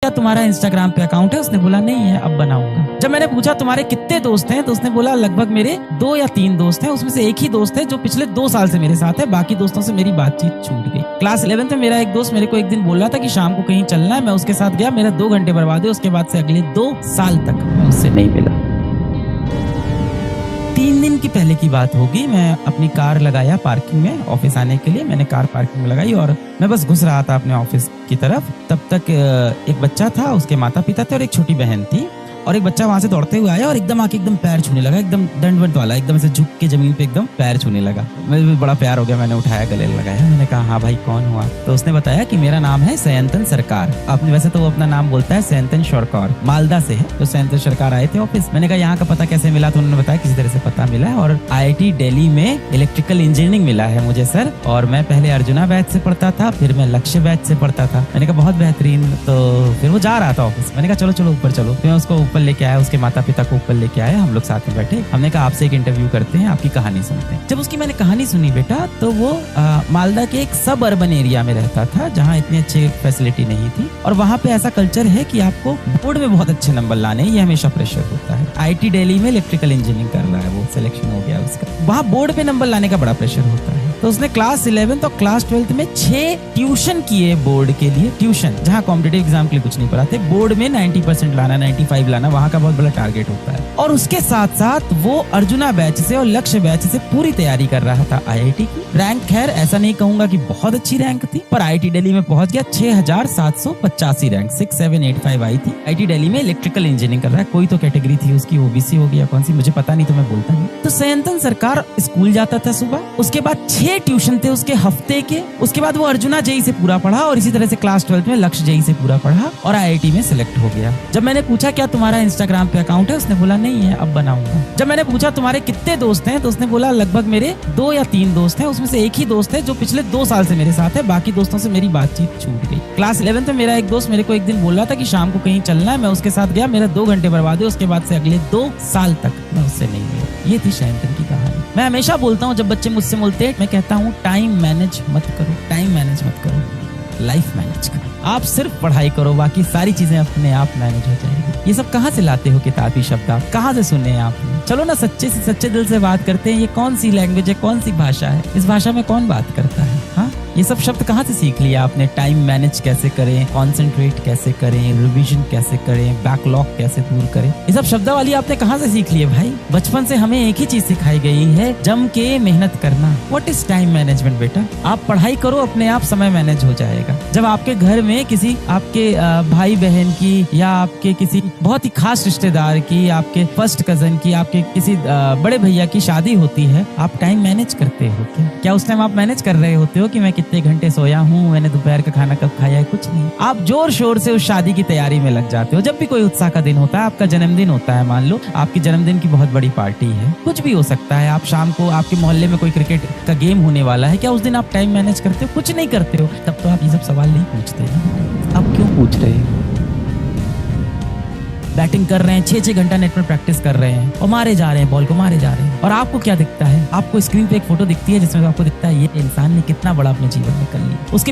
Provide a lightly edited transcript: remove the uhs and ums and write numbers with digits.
क्या तुम्हारा इंस्टाग्राम पे अकाउंट है? उसने बोला नहीं है, अब बनाऊंगा। जब मैंने पूछा तुम्हारे कितने दोस्त हैं, तो उसने बोला लगभग मेरे 2 या 3 दोस्त हैं, उसमें से एक ही दोस्त है जो पिछले 2 साल से मेरे साथ है, बाकी दोस्तों से मेरी बातचीत छूट गई। क्लास 11th में मेरा एक दोस्त मेरे को एक दिन बोल रहा था कि शाम को कहीं चलना है, मैं उसके साथ गया, मेरा 2 घंटे बर्बाद हुए, उसके बाद से अगले 2 साल तक मैं उससे नहीं मिला। 3 दिन की पहले की बात होगी, मैं अपनी कार लगाया पार्किंग में ऑफिस आने के लिए। मैंने कार पार्किंग में लगाई और मैं बस घुस रहा था अपने ऑफिस की तरफ। तब तक एक बच्चा था, उसके माता पिता थे और एक छोटी बहन थी। और एक बच्चा वहां से दौड़ते हुए आया और एकदम आके एकदम पैर छूने लगा, एकदम दंडवत वाला, एकदम ऐसे झुक के जमीन पे एकदम पैर छूने लगा। मुझे भी बड़ा प्यार हो गया, मैंने उठाया, गले लगाया। मैंने कहा हाँ भाई कौन हुआ? तो उसने बताया कि मेरा नाम है सयंतन सरकार। आपने वैसे तो वो अपना नाम बोलता है सयंतन सरकार, मालदा से है। तो सयंतन सरकार आए थे ऑफिस। मैंने कहा यहाँ का पता कैसे मिला? तो उन्होंने बताया किसी तरह से पता मिला है और IIT दिल्ली में इलेक्ट्रिकल इंजीनियरिंग मिला है मुझे सर। और मैं पहले अर्जुना बैच से पढ़ता था, फिर मैं लक्ष्य बैच से पढ़ता था। मैंने कहा बहुत बेहतरीन। तो फिर वो जा रहा था ऑफिस। मैंने कहा चलो चलो ऊपर चलो। फिर मैं उसको ऊपर लेके आया, उसके माता पिता को ऊपर लेके आए, हम लोग साथ में बैठे। हमने कहा आपसे एक इंटरव्यू करते हैं, आपकी कहानी सुनते हैं। जब उसकी मैंने कहानी सुनी बेटा, तो वो मालदा के एक सब अर्बन एरिया में रहता था जहाँ इतनी अच्छी फैसिलिटी नहीं थी। और वहाँ पे ऐसा कल्चर है कि आपको बोर्ड में बहुत अच्छे नंबर लाने, ये हमेशा प्रेशर होता है। IIT दिल्ली में इलेक्ट्रिकल इंजीनियरिंग कर रहा है, वो सिलेक्शन हो गया उसका। वहाँ बोर्ड पे नंबर लाने का बड़ा प्रेशर होता है। तो उसने क्लास 11th और क्लास 12th में 6 ट्यूशन किए बोर्ड के लिए। ट्यूशन जहाँ कॉम्पिटिटिव एग्जाम के लिए कुछ नहीं पढ़ाते, बोर्ड में 90% लाना, 95 लाना, वहाँ का बहुत बड़ा टारगेट होता है। और उसके साथ साथ वो अर्जुना बैच से और लक्ष्य बैच से पूरी तैयारी कर रहा था IIT की। रैंक खैर ऐसा नहीं कहूंगा कि बहुत अच्छी रैंक थी, पर IIT दिल्ली में पहुंच गया। 6785 रैंक, 6785 आई थी। IIT दिल्ली में इलेक्ट्रिकल इंजीनियरिंग कर रहा है। कोई तो कैटेगरी थी उसकी, OBC हो गया, कौन सी मुझे पता नहीं, तो मैं बोलता नहीं। तो सयंतन सरकार स्कूल जाता था सुबह, उसके बाद 6 ट्यूशन थे उसके हफ्ते के। उसके बाद वो अर्जुना JEE से पूरा पढ़ा और इसी तरह से क्लास 12th में लक्ष्य JEE से पूरा पढ़ा और IIT में सिलेक्ट हो गया। जब मैंने पूछा क्या तुम्हारा इंस्टाग्राम पे अकाउंट है? उसने बोला नहीं है, अब बनाऊंगा। जब मैंने पूछा तुम्हारे कितने दोस्त हैं? तो उसने बोला लगभग मेरे 2 या 3 दोस्त हैं, उसमें से एक ही दोस्त है जो पिछले 2 साल से मेरे साथ है, बाकी दोस्तों से मेरी बातचीत छूट गई। क्लास 11th में मेरा एक दोस्त मेरे को एक दिन बोल रहा था कि शाम को कहीं चलना है, मैं उसके साथ गया, मेरा 2 घंटे बर्बाद हुए, उसके बाद से अगले 2 साल तक मैं उससे नहीं मिला। ये थी सयंतन की कहानी। मैं हमेशा बोलता हूँ जब बच्चे मुझसे बोलते हैं, मैं कहता हूँ टाइम मैनेज मत करो, टाइम मैनेज मत करो, लाइफ मैनेज करो। आप सिर्फ पढ़ाई करो, बाकी सारी चीजें अपने आप मैनेज हो जाएगी। ये सब कहाँ से लाते हो किताबी शब्द? आप कहाँ से सुने आपने? चलो ना सच्चे से सच्चे दिल से बात करते हैं। ये कौन सी लैंग्वेज है, कौन सी भाषा है? इस भाषा में कौन बात करता है? हाँ, ये सब शब्द कहाँ से सीख लिया आपने? टाइम मैनेज कैसे करें, कॉन्सेंट्रेट कैसे करें, रिविजन कैसे करें, बैकलॉग कैसे दूर करें, ये सब शब्दावली आपने कहाँ से सीख लिए भाई? बचपन से हमें एक ही चीज सिखाई गई है, जम के मेहनत करना। व्हाट इज टाइम मैनेजमेंट बेटा? आप पढ़ाई करो, अपने आप समय मैनेज हो जाएगा। जब आपके घर में किसी आपके भाई बहन की या आपके किसी बहुत ही खास रिश्तेदार की, आपके फर्स्ट कजन की, आपके किसी बड़े भैया की शादी होती है, आप टाइम मैनेज करते हो क्या? क्या उस टाइम आप मैनेज कर रहे होते हो कि मैं कितने घंटे सोया हूँ, मैंने दोपहर का खाना कब खाया है? कुछ नहीं। आप जोर शोर से उस शादी की तैयारी में लग जाते हो। जब भी कोई उत्साह का दिन होता है, आपका जन्मदिन होता है, मान लो आपकी जन्मदिन की बहुत बड़ी पार्टी है, कुछ भी हो सकता है, आप शाम को आपके मोहल्ले में कोई क्रिकेट का गेम होने वाला है, क्या उस दिन आप टाइम मैनेज करते हो? कुछ नहीं करते हो। तब तो आप ये सब सवाल नहीं पूछते ना। आप क्यों पूछ रहे हो? बैटिंग कर रहे हैं, 6-6 घंटा नेट में प्रैक्टिस कर रहे हैं और मारे जा रहे हैं, बॉल को मारे जा रहे हैं। और आपको क्या दिखता है? आपको स्क्रीन पे एक फोटो दिखती है जिसमें आपको दिखता है ये इंसान ने कितना बड़ा अपने जीवन में कर लिया। उसके